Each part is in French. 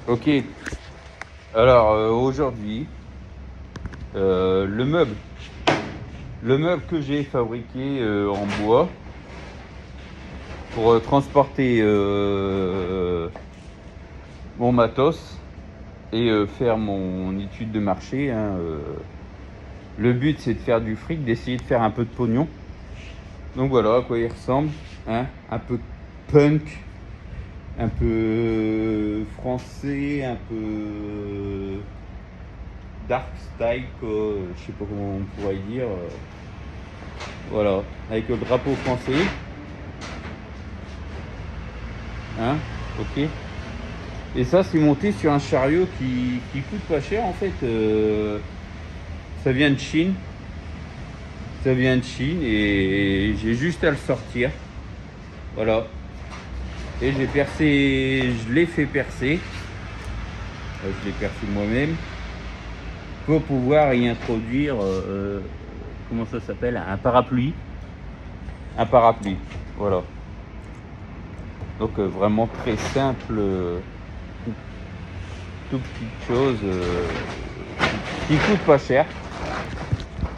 Ok, alors aujourd'hui, le meuble que j'ai fabriqué en bois pour transporter mon matos et faire mon étude de marché, hein, le but c'est de faire du fric, d'essayer de faire un peu de pognon. Donc voilà à quoi il ressemble, hein, un peu punk, un peu français, un peu dark style, quoi, je sais pas comment on pourrait dire. Voilà, avec le drapeau français. Hein, ok. Et ça, c'est monté sur un chariot qui coûte pas cher en fait. Ça vient de Chine. Ça vient de Chine et j'ai juste à le sortir. Voilà. Et j'ai percé, je l'ai fait percer. Je l'ai percé moi-même pour pouvoir y introduire, comment ça s'appelle, un parapluie. Un parapluie, voilà. Donc vraiment très simple, toute petite chose qui coûte pas cher,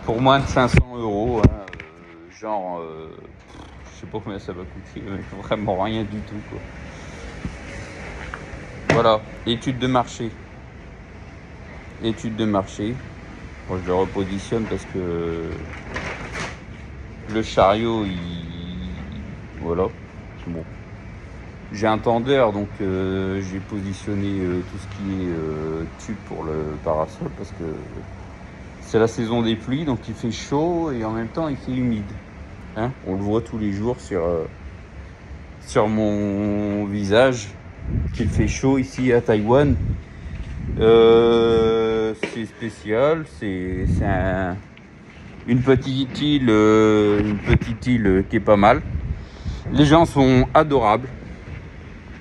pour moins de 500 €, hein, genre, je sais pas combien ça va coûter, mais vraiment rien du tout, quoi. Voilà, étude de marché. Étude de marché. Bon, je le repositionne parce que le chariot, voilà, bon. J'ai un tendeur, donc j'ai positionné tout ce qui est tube pour le parasol parce que c'est la saison des pluies, donc il fait chaud et en même temps il fait humide. Hein, on le voit tous les jours sur mon visage qu'il fait chaud ici à Taïwan. C'est spécial, c'est une petite île qui est pas mal. Les gens sont adorables.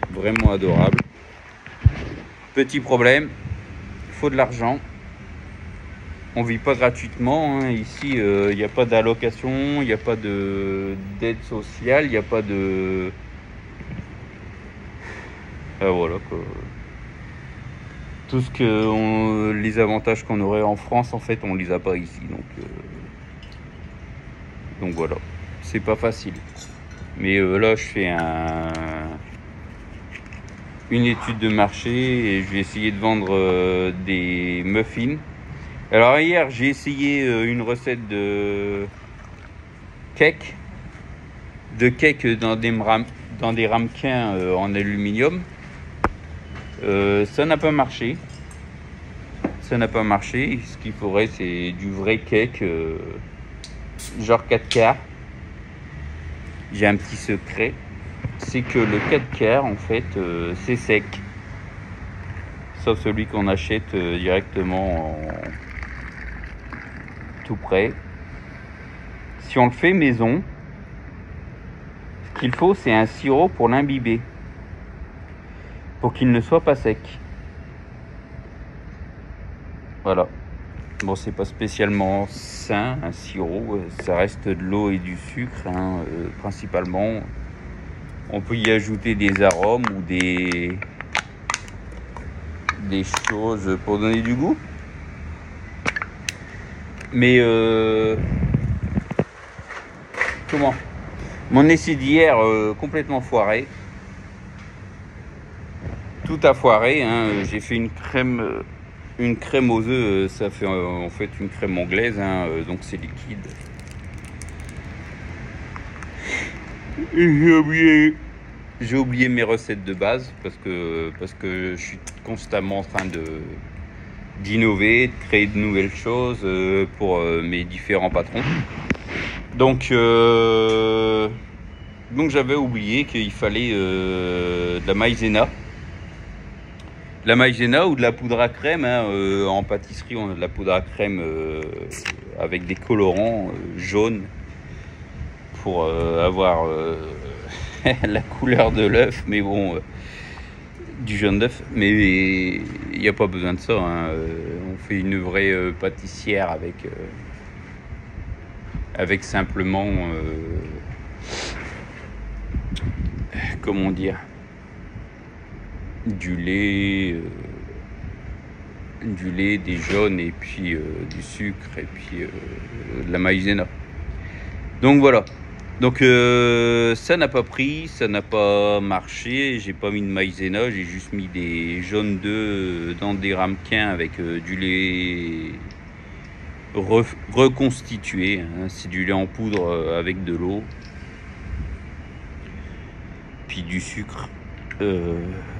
Vraiment adorable. Petit problème, il faut de l'argent. On vit pas gratuitement, hein. Ici, il n'y a pas d'allocation, il n'y a pas d'aide sociale, il n'y a pas de... voilà quoi. Tout ce que les avantages qu'on aurait en France, en fait, on les a pas ici. Donc voilà, c'est pas facile. Mais là, je fais une étude de marché et je vais essayer de vendre des muffins. Alors hier j'ai essayé une recette de cake dans des ramequins en aluminium. Ça n'a pas marché. Ce qu'il faudrait c'est du vrai cake, genre 4 quarts. J'ai un petit secret, c'est que le 4 quarts en fait c'est sec. Sauf celui qu'on achète directement tout prêt. Si on le fait maison, ce qu'il faut c'est un sirop pour l'imbiber, pour qu'il ne soit pas sec. Voilà. Bon, c'est pas spécialement sain, un sirop, ça reste de l'eau et du sucre, hein, principalement. On peut y ajouter des arômes ou des choses pour donner du goût. Mais comment? Mon essai d'hier complètement foiré. Tout a foiré, hein. J'ai fait une crème aux œufs, ça fait en fait une crème anglaise, hein, donc c'est liquide. Et j'ai oublié mes recettes de base parce que je suis constamment en train d'innover, de créer de nouvelles choses pour mes différents patrons. Donc j'avais oublié qu'il fallait de la maïzena. De la maïzena ou de la poudre à crème, hein. En pâtisserie, on a de la poudre à crème avec des colorants jaunes pour avoir la couleur de l'œuf, mais bon, du jaune d'œuf. Mais il n'y a pas besoin de ça, hein. On fait une vraie pâtissière avec simplement, comment dire, du lait, des jaunes et puis du sucre et puis de la maïzena. Donc voilà. Donc ça n'a pas pris, ça n'a pas marché. J'ai pas mis de maïzena, j'ai juste mis des jaunes d'œufs dans des ramequins avec du lait reconstitué. Hein. C'est du lait en poudre avec de l'eau, puis du sucre,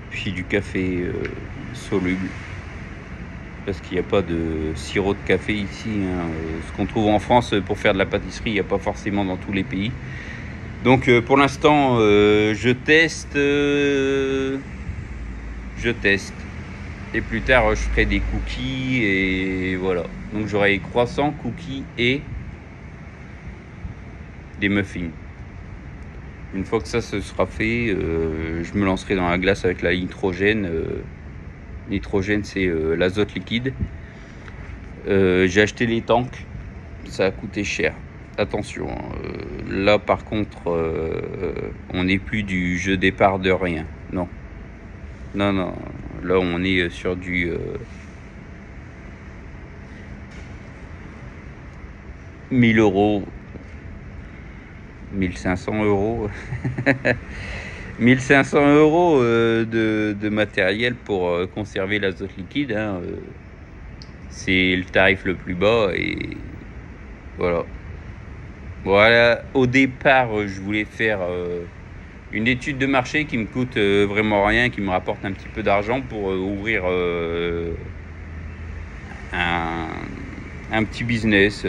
puis du café soluble. Parce qu'il n'y a pas de sirop de café ici. Hein. Ce qu'on trouve en France pour faire de la pâtisserie, il n'y a pas forcément dans tous les pays. Donc pour l'instant, je teste. Et plus tard, je ferai des cookies et voilà. Donc j'aurai croissants, cookies et des muffins. Une fois que ça se sera fait, je me lancerai dans la glace avec la nitrogène. Nitrogène, c'est l'azote liquide. J'ai acheté les tanks, ça a coûté cher. Attention, là par contre, on n'est plus du jeu départ de rien. Non, non, non. Là, on est sur du 1000 euros, 1500 euros. 1500 euros de matériel pour conserver l'azote liquide. Hein, c'est le tarif le plus bas et voilà. Voilà, au départ, je voulais faire une étude de marché qui me coûte vraiment rien, qui me rapporte un petit peu d'argent pour ouvrir un petit business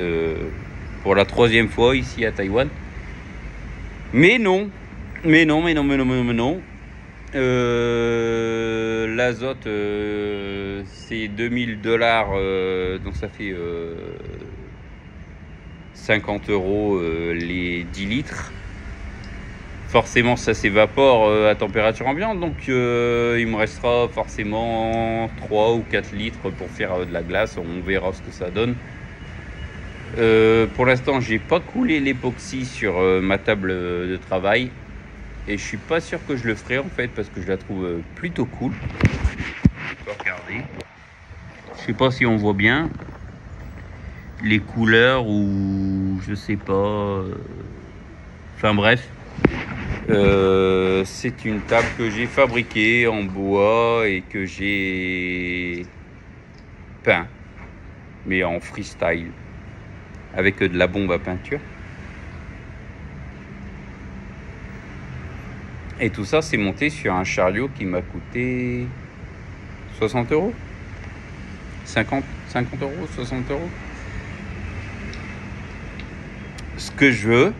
pour la 3e fois ici à Taïwan. Mais non. L'azote, c'est $2000, donc ça fait 50 euros les 10 litres. Forcément, ça s'évapore à température ambiante, donc il me restera forcément 3 ou 4 litres pour faire de la glace. On verra ce que ça donne. Pour l'instant, j'ai pas coulé l'époxy sur ma table de travail et je suis pas sûr que je le ferai en fait parce que je la trouve plutôt cool. Je peux regarder. Je sais pas si on voit bien les couleurs ou je sais pas. Enfin bref, c'est une table que j'ai fabriquée en bois et que j'ai peint, mais en freestyle. Avec de la bombe à peinture. Et tout ça, c'est monté sur un chariot qui m'a coûté 60 euros. 50 euros, 60 euros. Ce que je veux,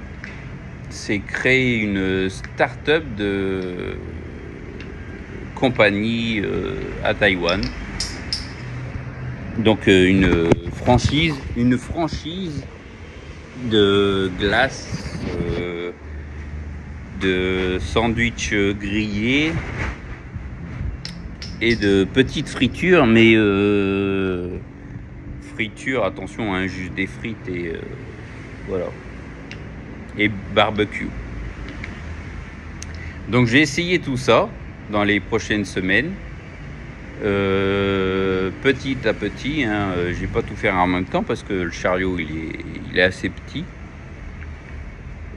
c'est créer une start-up de compagnie à Taïwan. Donc une franchise de glace, de sandwich grillés et de petites fritures, mais fritures, attention, hein, juste des frites et voilà, et barbecue. Donc j'ai essayé tout ça dans les prochaines semaines. Petit à petit, hein, j'ai pas tout faire en même temps parce que le chariot il est assez petit.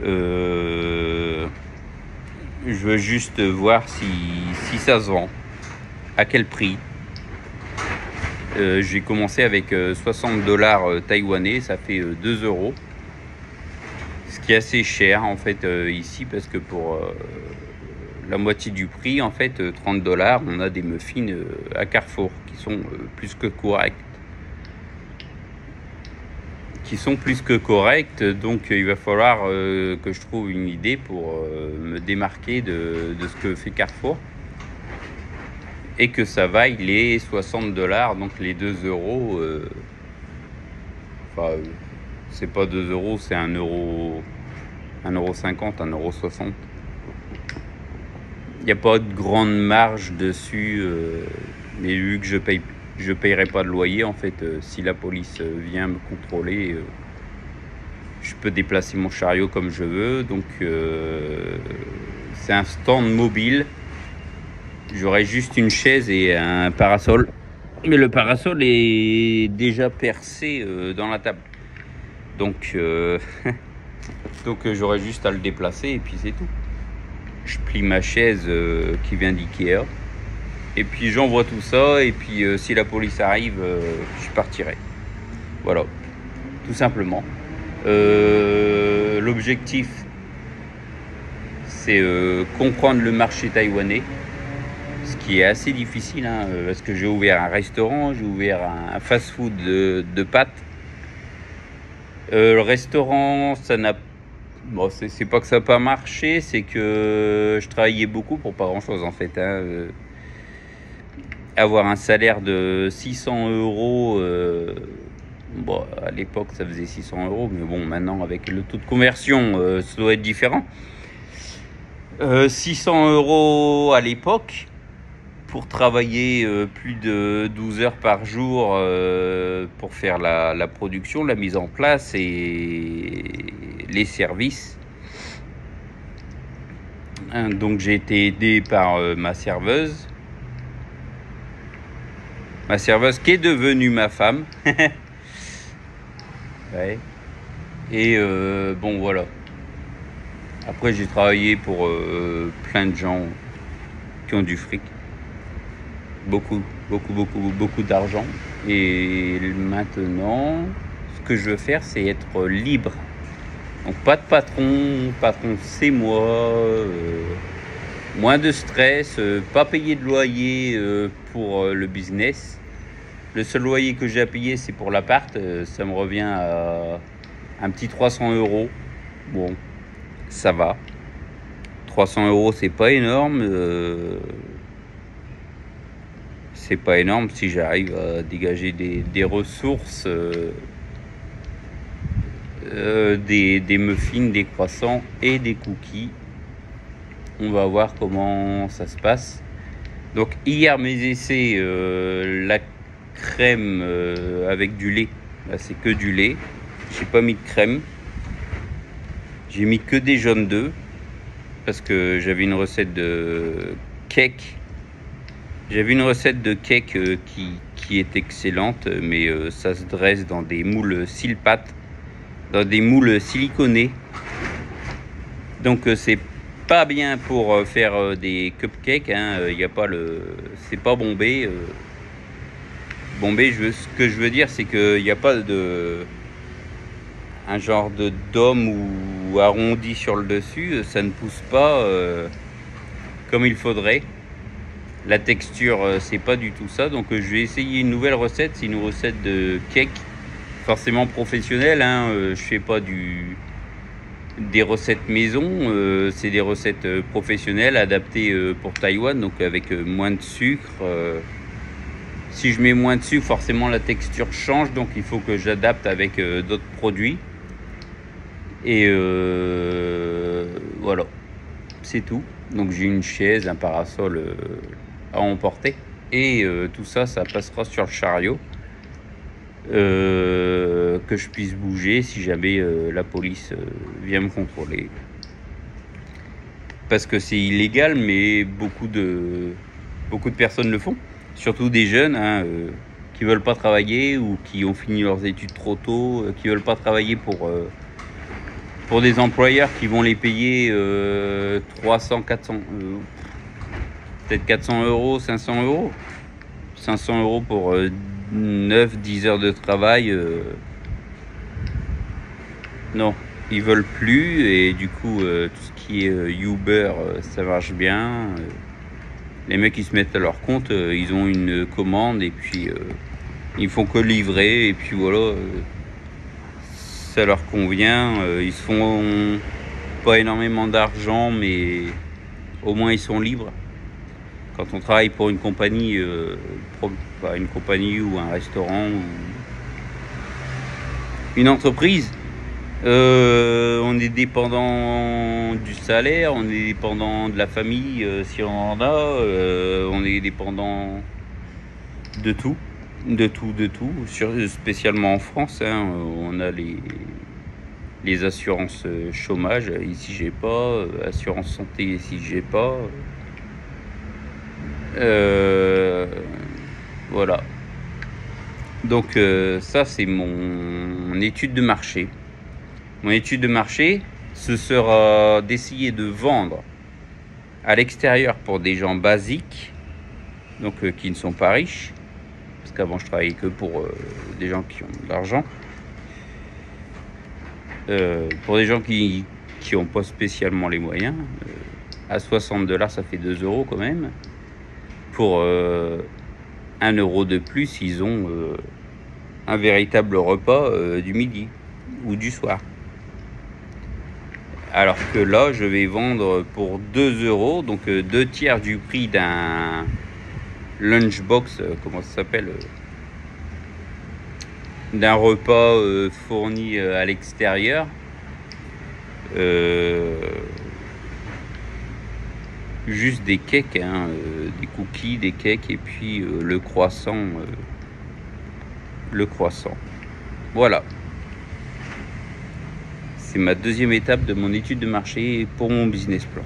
Je veux juste voir si ça se vend, à quel prix. J'ai commencé avec $60 taïwanais, ça fait 2 euros, ce qui est assez cher en fait ici parce que pour la moitié du prix, en fait, $30, on a des muffins à Carrefour qui sont plus que corrects. Donc il va falloir que je trouve une idée pour me démarquer de ce que fait Carrefour et que ça vaille les $60, donc les 2 euros. Enfin, c'est pas 2 euros, c'est 1 euro, 1,50 €, 1,60 €. Il n'y a pas de grande marge dessus, mais vu que je payerai pas de loyer en fait. Si la police vient me contrôler, je peux déplacer mon chariot comme je veux. Donc c'est un stand mobile J'aurais juste une chaise et un parasol. Mais le parasol est déjà percé dans la table. Donc, j'aurais juste à le déplacer et puis c'est tout. Je plie ma chaise qui vient d'Ikea. Et puis j'envoie tout ça. Et puis si la police arrive, je partirai. Voilà, tout simplement. L'objectif, c'est comprendre le marché taïwanais. Ce qui est assez difficile, hein, parce que j'ai ouvert un restaurant, j'ai ouvert un fast-food de pâtes. Le restaurant, ça n'a... Bon, c'est pas que ça n'a pas marché, c'est que je travaillais beaucoup pour pas grand-chose en fait. Hein. Avoir un salaire de 600 euros, bon, à l'époque ça faisait 600 euros, mais bon, maintenant avec le taux de conversion, ça doit être différent. 600 euros à l'époque, pour travailler plus de 12 heures par jour pour faire la production, la mise en place et les services. Donc j'ai été aidé par ma serveuse qui est devenue ma femme. Ouais. Et bon voilà. Après j'ai travaillé pour plein de gens qui ont du fric. Beaucoup d'argent. Et maintenant, ce que je veux faire, c'est être libre. Donc pas de patron, c'est moi. Moins de stress, pas payer de loyer pour le business. Le seul loyer que j'ai à payer, c'est pour l'appart. Ça me revient à un petit 300 euros. Bon, ça va. 300 euros, c'est pas énorme. C'est pas énorme si j'arrive à dégager des ressources, des muffins, des croissants et des cookies. On va voir comment ça se passe. Donc hier mes essais, la crème avec du lait, là c'est que du lait. J'ai pas mis de crème. J'ai mis que des jaunes d'œufs parce que j'avais une recette de cake. J'avais une recette de cake qui est excellente, mais ça se dresse dans des moules silpat, dans des moules siliconés. Donc c'est pas bien pour faire des cupcakes. Hein. Y a pas c'est pas bombé. Bombé, ce que je veux dire, c'est qu'il n'y a pas un genre de dôme ou arrondi sur le dessus. Ça ne pousse pas comme il faudrait. La texture, c'est pas du tout ça. Donc je vais essayer une nouvelle recette. C'est une recette de cake, forcément professionnelle. Hein. Je fais pas des recettes maison. C'est des recettes professionnelles adaptées pour Taïwan, donc avec moins de sucre. Si je mets moins de sucre, forcément la texture change. Donc il faut que j'adapte avec d'autres produits. Et voilà, c'est tout. Donc j'ai une chaise, un parasol à emporter. Et tout ça, ça passera sur le chariot. Que je puisse bouger si jamais la police vient me contrôler. Parce que c'est illégal, mais beaucoup de personnes le font. Surtout des jeunes hein, qui veulent pas travailler ou qui ont fini leurs études trop tôt, qui veulent pas travailler pour des employeurs qui vont les payer 300, 400, peut-être 400 euros, 500 euros. 500 euros pour 9-10 heures de travail. Non, ils veulent plus. Et du coup, tout ce qui est Uber, ça marche bien. Les mecs, ils se mettent à leur compte. Ils ont une commande et puis ils font que livrer. Et puis voilà, ça leur convient. Ils se font pas énormément d'argent, mais au moins ils sont libres. Quand on travaille pour une compagnie, une compagnie ou un restaurant ou une entreprise, on est dépendant du salaire, on est dépendant de la famille si on en a, on est dépendant de tout, spécialement en France. Hein, on a les assurances chômage, ici j'ai pas, assurance santé ici j'ai pas. Voilà. Donc ça, c'est mon étude de marché. Mon étude de marché, ce sera d'essayer de vendre à l'extérieur pour des gens basiques, donc qui ne sont pas riches, parce qu'avant je travaillais que pour des gens qui ont de l'argent. Pour des gens qui n'ont pas spécialement les moyens, à 60 $, ça fait 2 € quand même. Pour 1 € de plus, ils ont un véritable repas du midi ou du soir. Alors que là, je vais vendre pour 2 €, donc 2 tiers du prix d'un lunchbox, comment ça s'appelle, d'un repas fourni à l'extérieur. Juste des cakes, hein, des cookies, des cakes, et puis le croissant. Voilà. C'est ma deuxième étape de mon étude de marché pour mon business plan.